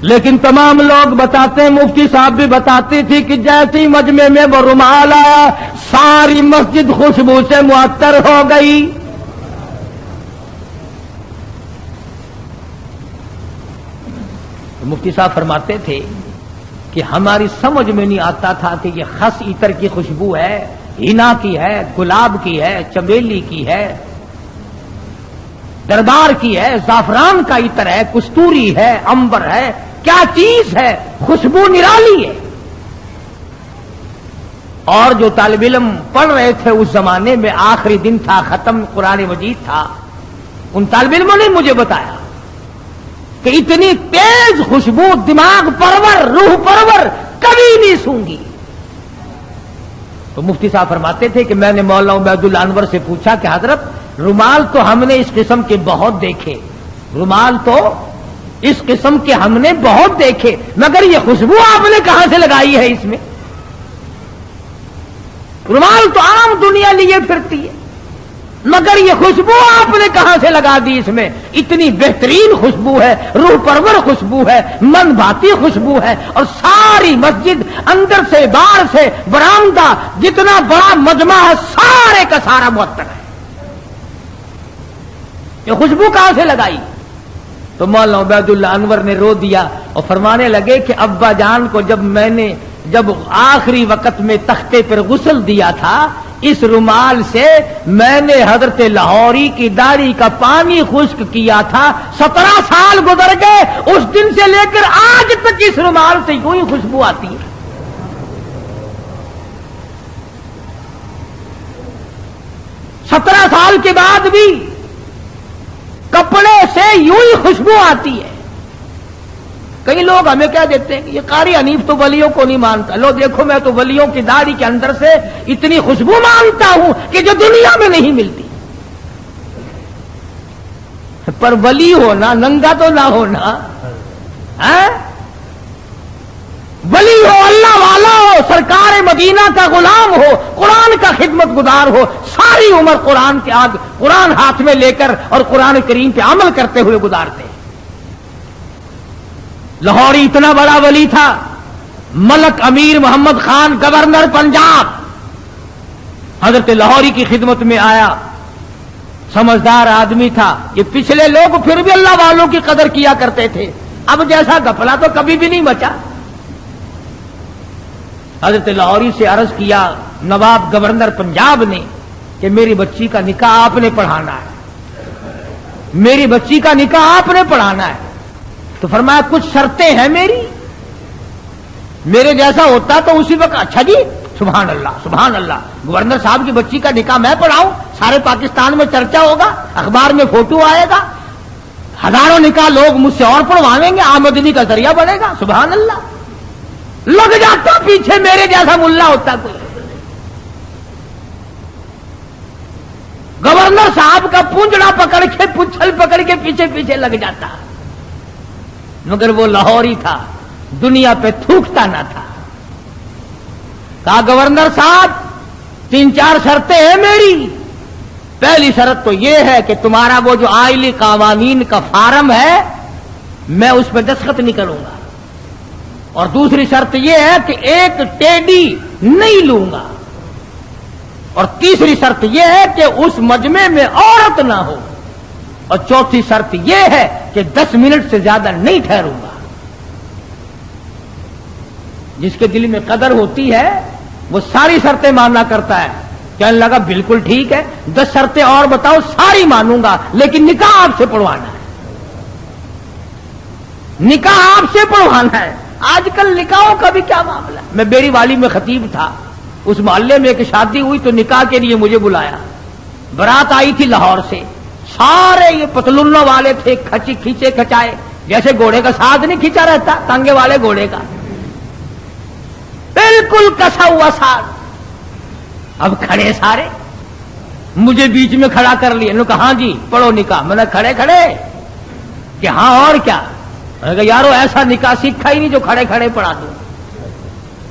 لیکن تمام لوگ بتاتے ہیں، مفتی صاحب بھی بتاتی تھی کہ جیسی مجمع میں وہ رومال آیا ساری مسجد خوشبو سے معطر ہو گئی۔ مفتی صاحب فرماتے تھے کہ ہماری سمجھ میں نہیں آتا تھا کہ یہ خس عطر کی خوشبو ہے، حنا کی ہے، گلاب کی ہے، چمیلی کی ہے، دربار کی ہے، زعفران کا عطر ہے، کستوری ہے، عنبر ہے، کیا چیز ہے، خوشبو نرالی ہے۔ اور جو طالب علم پڑھ رہے تھے اس زمانے میں، آخری دن تھا، ختم قرآن مجید تھا، ان طالب علموں نے مجھے بتایا کہ اتنی تیز خوشبو دماغ پرور، روح پرور کبھی نہیں سونگی۔ تو مفتی صاحب فرماتے تھے کہ میں نے مولانا عبید اللہ انور سے پوچھا کہ حضرت رومال تو ہم نے اس قسم کے بہت دیکھے، رومال تو اس قسم کے ہم نے بہت دیکھے، مگر یہ خوشبو آپ نے کہاں سے لگائی ہے اس میں؟ رومال تو عام دنیا لیے پھرتی ہے، مگر یہ خوشبو آپ نے کہاں سے لگا دی اس میں؟ اتنی بہترین خوشبو ہے، روح پرور خوشبو ہے، من بھاتی خوشبو ہے، اور ساری مسجد اندر سے باہر سے برآمدہ جتنا بڑا مجمع ہے سارے کا سارا معطر ہے۔ یہ خوشبو کہاں سے لگائی؟ تو مولانا عبید اللہ انور نے رو دیا اور فرمانے لگے کہ ابا جان کو جب آخری وقت میں تختے پر غسل دیا تھا، اس رومال سے میں نے حضرت لاہوری کی داڑھی کا پانی خشک کیا تھا، 17 سال گزر گئے، اس دن سے لے کر آج تک اس رومال سے یوں ہی خوشبو آتی ہے۔ 17 سال کے بعد بھی کپڑے سے یوں ہی خوشبو آتی ہے۔ کئی لوگ ہمیں کہہ دیتے ہیں کہ یہ قاری حنیف تو ولیوں کو نہیں مانتا، لو دیکھو میں تو ولیوں کی داڑھی کے اندر سے اتنی خوشبو مانتا ہوں کہ جو دنیا میں نہیں ملتی۔ پر ولی ہونا ننگا تو نہ ہونا، ولی ہو، اللہ والا ہو، سرکار مدینہ کا غلام ہو، قرآن کا خدمت گزار ہو، ساری عمر قرآن ہاتھ میں لے کر اور قرآن کریم پہ عمل کرتے ہوئے گزارتے ہیں۔ لاہوری اتنا بڑا ولی تھا، ملک امیر محمد خان گورنر پنجاب حضرت لاہوری کی خدمت میں آیا، سمجھدار آدمی تھا۔ یہ پچھلے لوگ پھر بھی اللہ والوں کی قدر کیا کرتے تھے، اب جیسا گپلا تو کبھی بھی نہیں بچا۔ حضرت لاہوری سے عرض کیا نواب گورنر پنجاب نے کہ میری بچی کا نکاح آپ نے پڑھانا ہے، میری بچی کا نکاح آپ نے پڑھانا ہے۔ تو فرمایا کچھ شرطیں ہیں میرے جیسا ہوتا تو اسی وقت اچھا جی سبحان اللہ سبحان اللہ، گورنر صاحب کی بچی کا نکاح میں پڑھاؤں، سارے پاکستان میں چرچا ہوگا، اخبار میں فوٹو آئے گا، ہزاروں نکاح لوگ مجھ سے اور پڑھوائیں گے، آمدنی کا ذریعہ بنے گا۔ سبحان اللہ، لگ جاتا پیچھے میرے جیسا ملا ہوتا کوئی۔ گورنر صاحب کا پونجڑا پکڑ کے پچھل پکڑ کے پیچھے پیچھے لگ جاتا، مگر وہ لاہوری تھا، دنیا پہ تھوکتا نہ تھا۔ کہا گورنر صاحب 3-4 شرطیں ہیں میری، پہلی شرط تو یہ ہے کہ تمہارا وہ جو آئلی قوانین کا فارم ہے میں اس پہ دستخط نہیں کروں گا، اور دوسری شرط یہ ہے کہ ایک ٹیڈی نہیں لوں گا، اور تیسری شرط یہ ہے کہ اس مجمع میں عورت نہ ہو، اور چوتھی شرط یہ ہے کہ 10 منٹ سے زیادہ نہیں ٹھہروں گا۔ جس کے دل میں قدر ہوتی ہے وہ ساری شرطیں ماننا کرتا ہے۔ کہنے لگا بالکل ٹھیک ہے، 10 شرطیں اور بتاؤ، ساری مانوں گا، لیکن نکاح آپ سے پڑھوانا ہے، نکاح آپ سے پڑھوانا ہے۔ آج کل نکاحوں کا بھی کیا معاملہ ہے۔ میں بیری والی میں خطیب تھا، اس محلے میں ایک شادی ہوئی تو نکاح کے لیے مجھے بلایا، برات آئی تھی لاہور سے، سارے یہ پتلونوں والے تھے، کھینچے کھچائے، جیسے گھوڑے کا ساتھ نہیں کھینچا رہتا تانگے والے گھوڑے کا، بالکل کسا ہوا ساتھ۔ اب کھڑے سارے، مجھے بیچ میں کھڑا کر لیا، انہوں نے کہا ہاں جی پڑھو نکاح۔ میں نے کھڑے کہ ہاں اور کیا؟ میں نے کہا یارو ایسا نکاح سیکھا ہی نہیں جو کھڑے کھڑے پڑھا دوں۔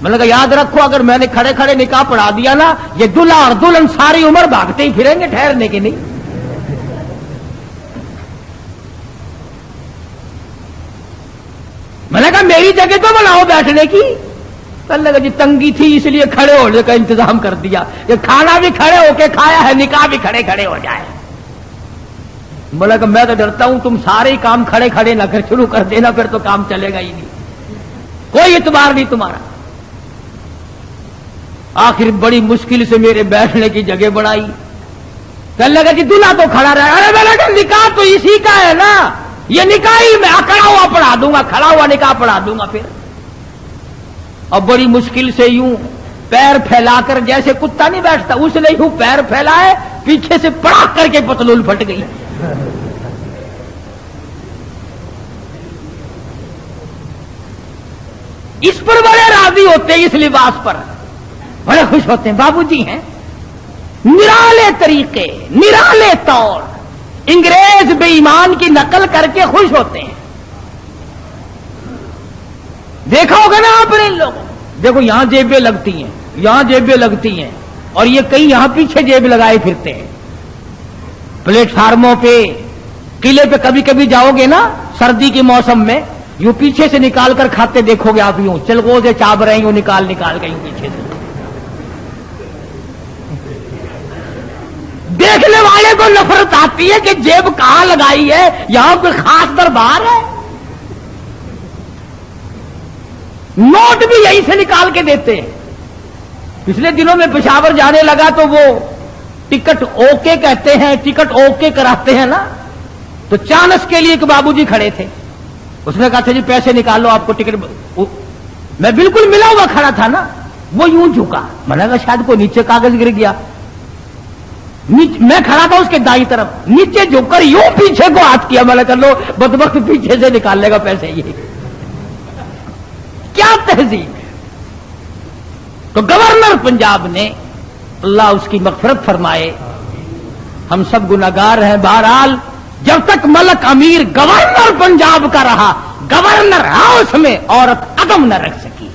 میں نے کہا یاد رکھو اگر میں نے کھڑے کھڑے نکاح پڑھا دیا نا، یہ دلہا اور دلہن ساری عمر بھاگتے ہی پھریں گے، ٹھہرنے کے نہیں۔ میں نے میری جگہ تو بناؤ بیٹھنے کی. کہنے لگا جی تنگی تھی اس لیے کھڑے ہونے کا انتظام کر دیا کہ کھانا بھی کھڑے ہو کے کھایا ہے, نکاح بھی کھڑے کھڑے ہو جائے. بولا کہ میں تو ڈرتا ہوں تم سارے ہی کام کھڑے کھڑے نہ کر شروع کر دینا, پھر تو کام چلے گا ہی نہیں, کوئی اعتبار نہیں تمہارا. آخر بڑی مشکل سے میرے بیٹھنے کی جگہ بنائی. کہنے لگا کہ دلہا تو کھڑا رہا. ارے میں لگا نکاح تو اسی کا ہے نا, یہ نکاح ہی میں کھڑا ہوا پڑھا دوں گا, کھڑا ہوا نکاح پڑھا دوں گا. پھر اور بڑی مشکل سے یوں پیر پھیلا کر, جیسے کتا نہیں بیٹھتا اس نے یوں پیر پھیلائے, پیچھے سے پڑاک کر کے پتلون پھٹ گئی. اس پر بڑے راضی ہوتے ہیں, اس لباس پر بڑے خوش ہوتے ہیں. بابو جی ہیں نرالے طریقے, نرالے طور, انگریز بے ایمان کی نقل کر کے خوش ہوتے ہیں. دیکھا ہوگا نا آپ نے ان لوگوں, دیکھو یہاں جیبیں لگتی ہیں, یہاں جیبیں لگتی ہیں, اور یہ کئی یہاں پیچھے جیب لگائے پھرتے ہیں. پلیٹ فارموں پہ, قلعے پہ کبھی کبھی جاؤ گے نا سردی کے موسم میں, یوں پیچھے سے نکال کر کھاتے دیکھو گے آپ, یوں چلغوزے چاب رہے ہیں, یوں نکال کے یوں پیچھے سے. دیکھنے والے کو نفرت آتی ہے کہ جیب کہاں لگائی ہے, یہاں کوئی خاص دربار ہے. نوٹ بھی یہیں سے نکال کے دیتے ہیں. پچھلے دنوں میں پشاور جانے لگا تو وہ ٹکٹ اوکے کہتے ہیں, ٹکٹ اوکے کراتے ہیں نا, تو چانس کے لیے ایک بابو جی کھڑے تھے. اس نے کہا تھا جی پیسے نکال لو آپ کو ٹکٹ. میں بالکل ملا ہوا کھڑا تھا نا, وہ یوں جھکا, میں نے کہا شاید کوئی نیچے کاغذ گر گیا. میں کھڑا تھا اس کے دائیں طرف, نیچے جھک کر یوں پیچھے کو ہاتھ کیا. میں نے کہا لو بدبخت پیچھے سے نکال لے گا پیسے. یہ کیا تہذیب ہے. تو گورنر پنجاب نے, اللہ اس کی مغفرت فرمائے, ہم سب گناہگار ہیں. بہرحال جب تک ملک امیر گورنر پنجاب کا رہا, گورنر ہاؤس میں عورت قدم نہ رکھ سکی,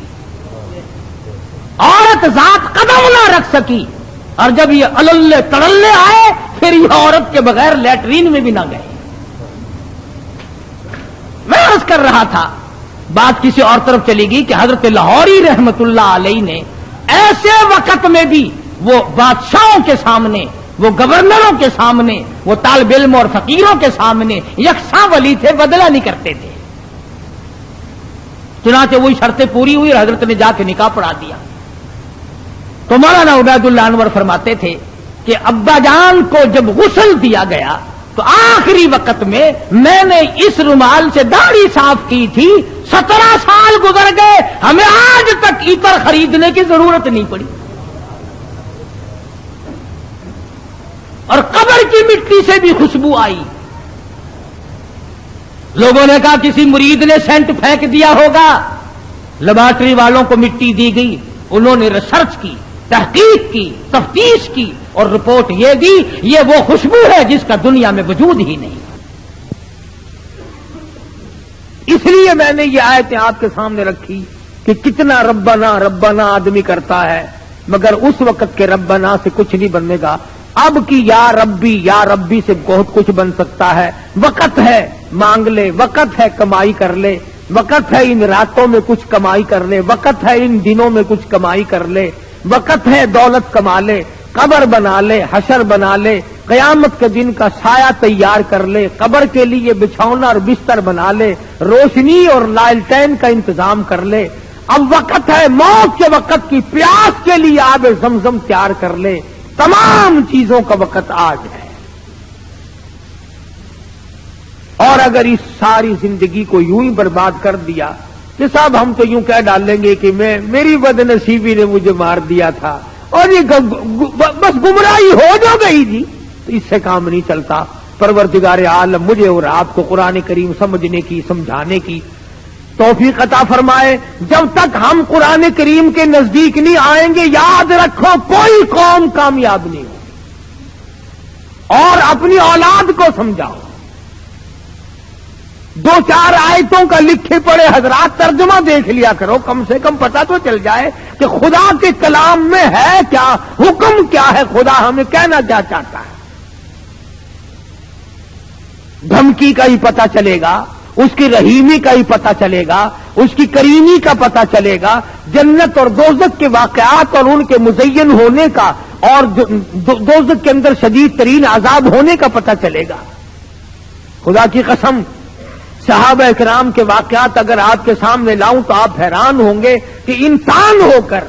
عورت ذات قدم نہ رکھ سکی. اور جب یہ اللے تڑلے آئے پھر یہ عورت کے بغیر لیٹرین میں بھی نہ گئے. میں عرض کر رہا تھا, بات کسی اور طرف چلی گئی کہ حضرت لاہوری رحمت اللہ علیہ نے ایسے وقت میں بھی وہ بادشاہوں کے سامنے, وہ گورنروں کے سامنے, وہ طالب علم اور فقیروں کے سامنے یکساں ولی تھے, بدلہ نہیں کرتے تھے. چنانچہ وہی شرطیں پوری ہوئی اور حضرت نے جا کے نکاح پڑھا دیا. تو مولانا عبید اللہ انور فرماتے تھے کہ ابا جان کو جب غسل دیا گیا تو آخری وقت میں نے اس رومال سے داڑھی صاف کی تھی, 17 سال گزر گئے, ہمیں آج تک عطر خریدنے کی ضرورت نہیں پڑی. اور قبر کی مٹی سے بھی خوشبو آئی. لوگوں نے کہا کسی مرید نے سینٹ پھینک دیا ہوگا. لیبارٹری والوں کو مٹی دی گئی, انہوں نے ریسرچ کی, تحقیق کی, تفتیش کی, اور رپورٹ یہ دی یہ وہ خوشبو ہے جس کا دنیا میں وجود ہی نہیں. اس لیے میں نے یہ آیتیں آپ کے سامنے رکھی کہ کتنا ربنا ربنا آدمی کرتا ہے, مگر اس وقت کے ربنا سے کچھ نہیں بننے گا. اب کی یا ربی سے بہت کچھ بن سکتا ہے. وقت ہے مانگ لے, وقت ہے کمائی کر لے, وقت ہے ان راتوں میں کچھ کمائی کر لے, وقت ہے ان دنوں میں کچھ کمائی کر لے, وقت ہے دولت کما لے, قبر بنا لے, حشر بنا لے, قیامت کے دن کا سایہ تیار کر لے, قبر کے لیے بچھونا اور بستر بنا لے, روشنی اور لالٹین کا انتظام کر لے. اب وقت ہے موت کے وقت کی پیاس کے لیے آب زمزم تیار کر لے. تمام چیزوں کا وقت آج ہے. اور اگر اس ساری زندگی کو یوں ہی برباد کر دیا کہ صاحب ہم تو یوں کہہ ڈالیں گے کہ میری بد نصیبی نے مجھے مار دیا تھا اور یہ بس گمراہی ہو جو گئی جی, تو اس سے کام نہیں چلتا. پروردگار عالم مجھے اور آپ کو قرآن کریم سمجھنے کی, سمجھانے کی توفیق عطا فرمائے. جب تک ہم قرآن کریم کے نزدیک نہیں آئیں گے, یاد رکھو کوئی قوم کامیاب نہیں ہوگی. اور اپنی اولاد کو سمجھاؤ. 2-4 آیتوں کا لکھے پڑے حضرات ترجمہ دیکھ لیا کرو, کم سے کم پتہ تو چل جائے کہ خدا کے کلام میں ہے کیا, حکم کیا ہے, خدا ہمیں کہنا کیا چاہتا ہے. دھمکی کا ہی پتہ چلے گا, اس کی رحیمی کا ہی پتہ چلے گا، اس کی کریمی کا پتہ چلے گا، جنت اور دوزخ کے واقعات اور ان کے مزین ہونے کا اور دوزخ کے اندر شدید ترین عذاب ہونے کا پتہ چلے گا۔ خدا کی قسم صحابہ کرام کے واقعات اگر آپ کے سامنے لاؤں تو آپ حیران ہوں گے کہ انسان ہو کر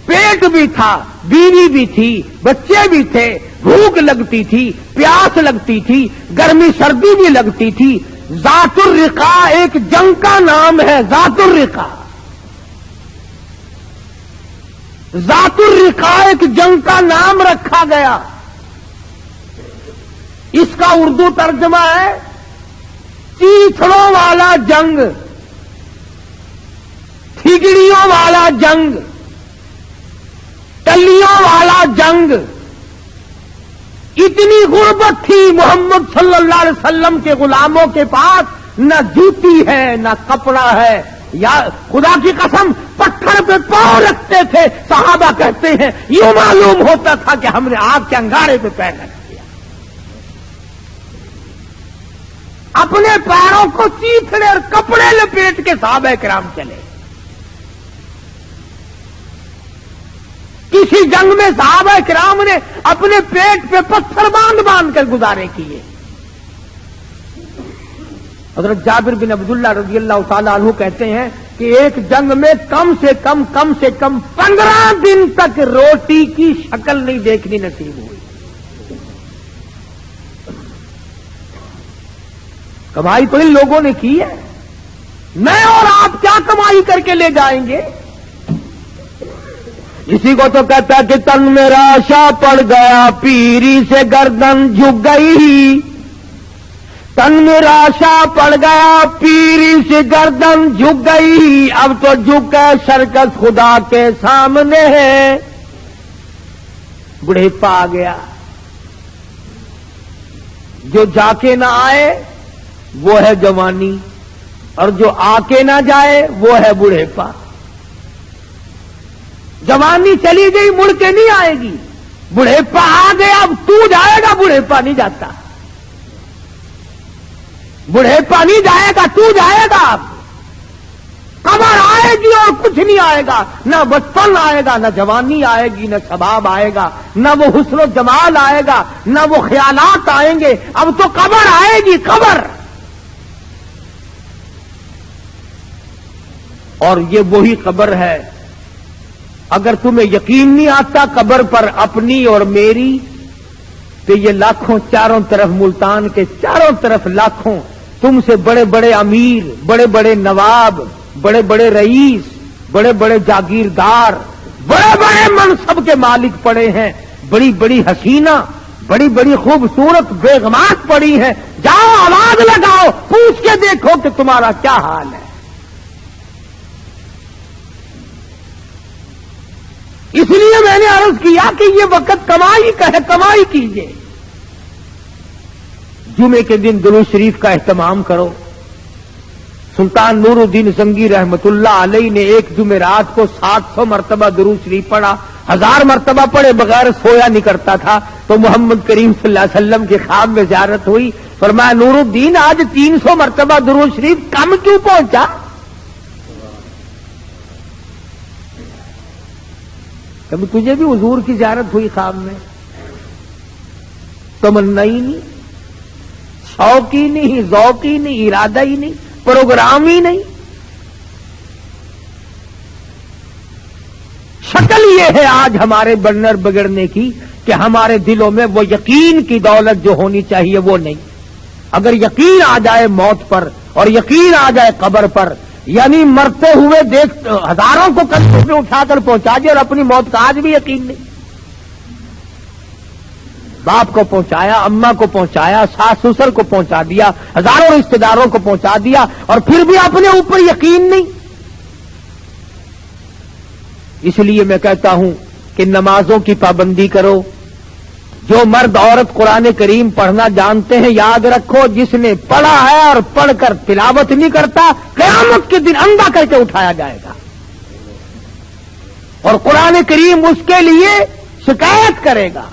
پیٹ بھی تھا، بیوی بھی تھی، بچے بھی تھے، بھوک لگتی تھی، پیاس لگتی تھی، گرمی سردی بھی لگتی تھی۔ ذات الرقا ایک جنگ کا نام ہے، ذات الرقا، ذات الرقا ایک جنگ کا نام رکھا گیا۔ اس کا اردو ترجمہ ہے چیتڑوں والا جنگ، ٹھگڑیوں والا جنگ، ٹلیوں والا جنگ۔ اتنی غربت تھی محمد صلی اللہ علیہ وسلم کے غلاموں کے پاس، نہ جوتی ہے نہ کپڑا ہے، یا خدا کی قسم پتھر پہ پاؤں رکھتے تھے۔ صحابہ کہتے ہیں یوں معلوم ہوتا تھا کہ ہم نے آگ کے انگارے پہ پیر رکھ دیا۔ اپنے پیروں کو چیتڑے اور کپڑے لپیٹ کے صحابہ کرام چلے۔ کسی جنگ میں صحابہ کرام نے اپنے پیٹ پہ پتھر باندھ باندھ کر گزارے کیے۔ حضرت جابر بن عبداللہ رضی اللہ تعالیٰ عنہ کہتے ہیں کہ ایک جنگ میں کم سے کم 15 دن تک روٹی کی شکل نہیں دیکھنی نصیب ہوئی۔ کمائی تو ان لوگوں نے کی ہے، میں اور آپ کیا کمائی کر کے لے جائیں گے؟ اسی کو تو کہتا کہ تن میں راشا پڑ گیا، پیری سے گردن جھک گئی۔ تن میں راشا پڑ گیا، پیری سے گردن جھک گئی، اب تو جھک کے شرکت خدا کے سامنے ہے۔ بڑھیپا آ گیا، جو جا کے نہ آئے وہ ہے جوانی، اور جو آ کے نہ جائے وہ ہے بڑھیپا۔ جوانی چلی گئی مڑ کے نہیں آئے گی، بڑھیپا آ گیا اب تو جائے گا، بڑھیپا نہیں جاتا، بڑھیپا نہیں جائے گا، تو جائے گا۔ اب قبر آئے گی اور کچھ نہیں آئے گا، نہ بچپن آئے گا، نہ جوانی آئے گی، نہ شباب آئے گا، نہ وہ حسن و جمال آئے گا، نہ وہ خیالات آئیں گے۔ اب تو قبر آئے گی، قبر۔ اور یہ وہی قبر ہے، اگر تمہیں یقین نہیں آتا قبر پر اپنی اور میری، تو یہ لاکھوں چاروں طرف ملتان کے چاروں طرف لاکھوں تم سے بڑے بڑے امیر، بڑے بڑے نواب، بڑے بڑے رئیس، بڑے بڑے جاگیردار، بڑے بڑے منصب کے مالک پڑے ہیں، بڑی بڑی حسینہ، بڑی بڑی خوبصورت بیگمات پڑی ہیں۔ جاؤ آواز لگاؤ، پوچھ کے دیکھو کہ تمہارا کیا حال ہے۔ اس لیے میں نے عرض کیا کہ یہ وقت کمائی کا ہے، کمائی کیجیے۔ جمعے کے دن درود شریف کا اہتمام کرو۔ سلطان نور الدین زنگی رحمت اللہ علیہ نے ایک جمعرات کو 700 مرتبہ درود شریف پڑھا، 1000 مرتبہ پڑھے بغیر سویا نہیں کرتا تھا۔ تو محمد کریم صلی اللہ علیہ وسلم کے خواب میں زیارت ہوئی، فرمایا نور الدین آج 300 مرتبہ درود شریف کم کیوں پہنچا؟ کبھی تجھے بھی حضور کی زیارت ہوئی خواب میں؟ تمنا ہی نہیں، شوق ہی نہیں، ذوق ہی نہیں، ارادہ ہی نہیں، پروگرام ہی نہیں۔ شکل یہ ہے آج ہمارے بنر بگڑنے کی کہ ہمارے دلوں میں وہ یقین کی دولت جو ہونی چاہیے وہ نہیں۔ اگر یقین آ جائے موت پر اور یقین آ جائے قبر پر، یعنی مرتے ہوئے دیکھ ہزاروں کو کندھے پہ اٹھا کر پہنچا دیا اور اپنی موت کا آج بھی یقین نہیں۔ باپ کو پہنچایا، اماں کو پہنچایا، ساس سسر کو پہنچا دیا، ہزاروں رشتے داروں کو پہنچا دیا، اور پھر بھی اپنے اوپر یقین نہیں۔ اس لیے میں کہتا ہوں کہ نمازوں کی پابندی کرو۔ جو مرد عورت قرآن کریم پڑھنا جانتے ہیں، یاد رکھو جس نے پڑھا ہے اور پڑھ کر تلاوت نہیں کرتا، قیامت کے دن اندھا کر کے اٹھایا جائے گا، اور قرآن کریم اس کے لیے شکایت کرے گا۔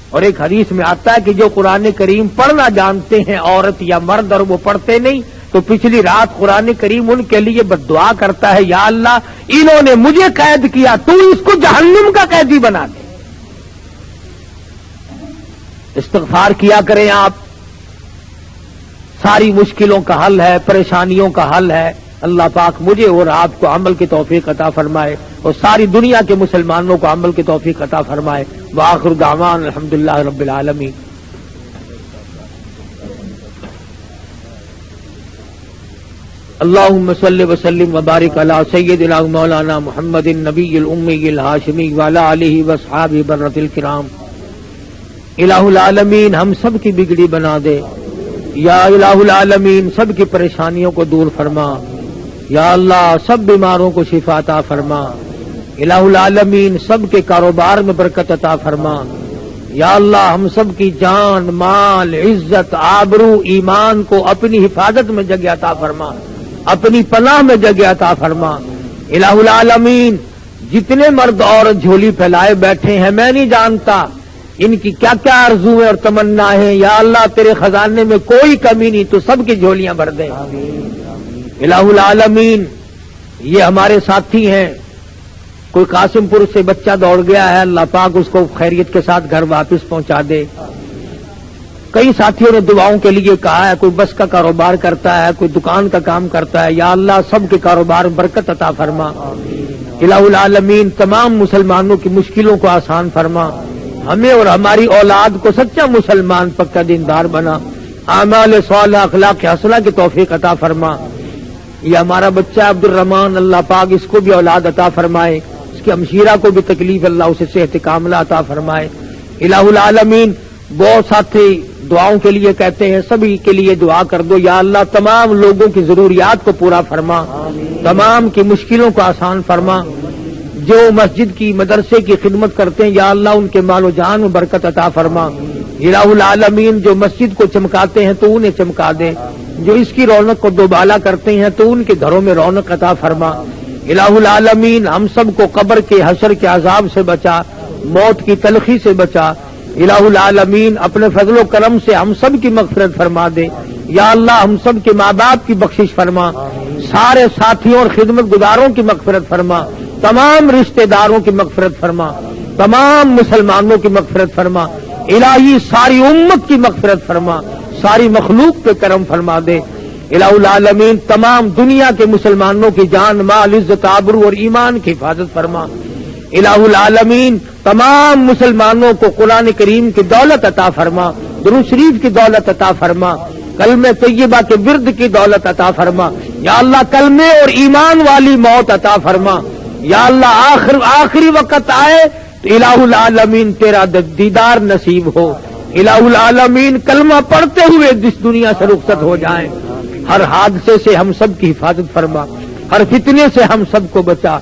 اور ایک حدیث میں آتا ہے کہ جو قرآن کریم پڑھنا جانتے ہیں عورت یا مرد اور وہ پڑھتے نہیں، تو پچھلی رات قرآن کریم ان کے لیے بد دعا کرتا ہے، یا اللہ انہوں نے مجھے قید کیا، تو اس کو جہنم کا قیدی بنا دے۔ استغفار کیا کریں آپ، ساری مشکلوں کا حل ہے، پریشانیوں کا حل ہے۔ اللہ پاک مجھے اور آپ کو عمل کی توفیق عطا فرمائے اور ساری دنیا کے مسلمانوں کو عمل کی توفیق عطا فرمائے۔ وآخر دعوان الحمدللہ رب العالمین۔ اللہم صلی وسلم وبارک علی سیدنا مولانا محمد النبی الامی الہاشمی وعلی آلہ واصحابہ برۃ الکرام۔ الہ العالمین ہم سب کی بگڑی بنا دے، یا الہ العالمین سب کی پریشانیوں کو دور فرما، یا اللہ سب بیماروں کو شفا عطا فرما، الہ العالمین سب کے کاروبار میں برکت عطا فرما، یا اللہ ہم سب کی جان مال عزت آبرو ایمان کو اپنی حفاظت میں جگہ عطا فرما، اپنی پناہ میں جگہ عطا فرما۔ الہ العالمین جتنے مرد عورت جھولی پھیلائے بیٹھے ہیں، میں نہیں جانتا ان کی کیا کیا آرزویں اور تمنا ہیں، یا اللہ تیرے خزانے میں کوئی کمی نہیں، تو سب کی جھولیاں بھر دے۔ الہ العالمین یہ ہمارے ساتھی ہیں، کوئی قاسم پور سے بچہ دوڑ گیا ہے، اللہ پاک اس کو خیریت کے ساتھ گھر واپس پہنچا دے۔ کئی ساتھیوں نے دعاؤں کے لیے کہا ہے، کوئی بس کا کاروبار کرتا ہے، کوئی دکان کا کام کرتا ہے، یا اللہ سب کے کاروبار میں برکت عطا فرما۔ الہ العالمین تمام مسلمانوں کی مشکلوں کو آسان فرما، ہمیں اور ہماری اولاد کو سچا مسلمان پکا دیندار بنا، اعمال صالحہ اخلاق حسنہ کی توفیق عطا فرما۔ یہ ہمارا بچہ عبد الرحمان، اللہ پاک اس کو بھی اولاد عطا فرمائے، اس کی ہمشیرہ کو بھی تکلیف اللہ اسے صحت کاملہ عطا فرمائے۔ الہ العالمین بہت ساتھی دعاؤں کے لیے کہتے ہیں، سبھی کے لیے دعا کر دو، یا اللہ تمام لوگوں کی ضروریات کو پورا فرما، تمام کی مشکلوں کو آسان فرما۔ جو مسجد کی مدرسے کی خدمت کرتے ہیں، یا اللہ ان کے مال و جان میں برکت عطا فرما۔ الہ العالمین جو مسجد کو چمکاتے ہیں تو انہیں چمکا دے، جو اس کی رونق کو دوبالا کرتے ہیں تو ان کے گھروں میں رونق عطا فرما۔ الہ العالمین ہم سب کو قبر کے حشر کے عذاب سے بچا، موت کی تلخی سے بچا۔ الہ العالمین اپنے فضل و کرم سے ہم سب کی مغفرت فرما دے، یا اللہ ہم سب کے ماں باپ کی بخشش فرما، سارے ساتھیوں اور خدمت گزاروں کی مغفرت فرما، تمام رشتہ داروں کی مغفرت فرما، تمام مسلمانوں کی مغفرت فرما، الہی ساری امت کی مغفرت فرما، ساری مخلوق پہ کرم فرما دے۔ الہ العالمین تمام دنیا کے مسلمانوں کی جان مال عزت آبرو اور ایمان کی حفاظت فرما۔ الہ العالمین تمام مسلمانوں کو قرآن کریم کی دولت عطا فرما، درود شریف کی دولت عطا فرما، کلمہ طیبہ کے ورد کی دولت عطا فرما، یا اللہ کلمے اور ایمان والی موت عطا فرما۔ یا اللہ آخری وقت آئے تو الہ العالمین تیرا دیدار نصیب ہو، الہ العالمین کلمہ پڑھتے ہوئے جس دنیا سے رخصت ہو جائیں۔ ہر حادثے سے ہم سب کی حفاظت فرما، ہر فتنے سے ہم سب کو بچا،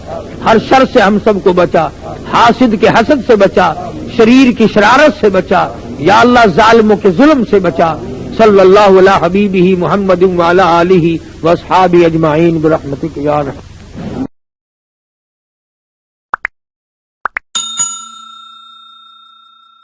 ہر شر سے ہم سب کو بچا، حاسد کے حسد سے بچا، شریر کی شرارت سے بچا، یا اللہ ظالموں کے ظلم سے بچا۔ صلی اللہ علی حبیبہ محمد وعلی آلہ واصحابہ اجمعین برحمتک یا رحمت۔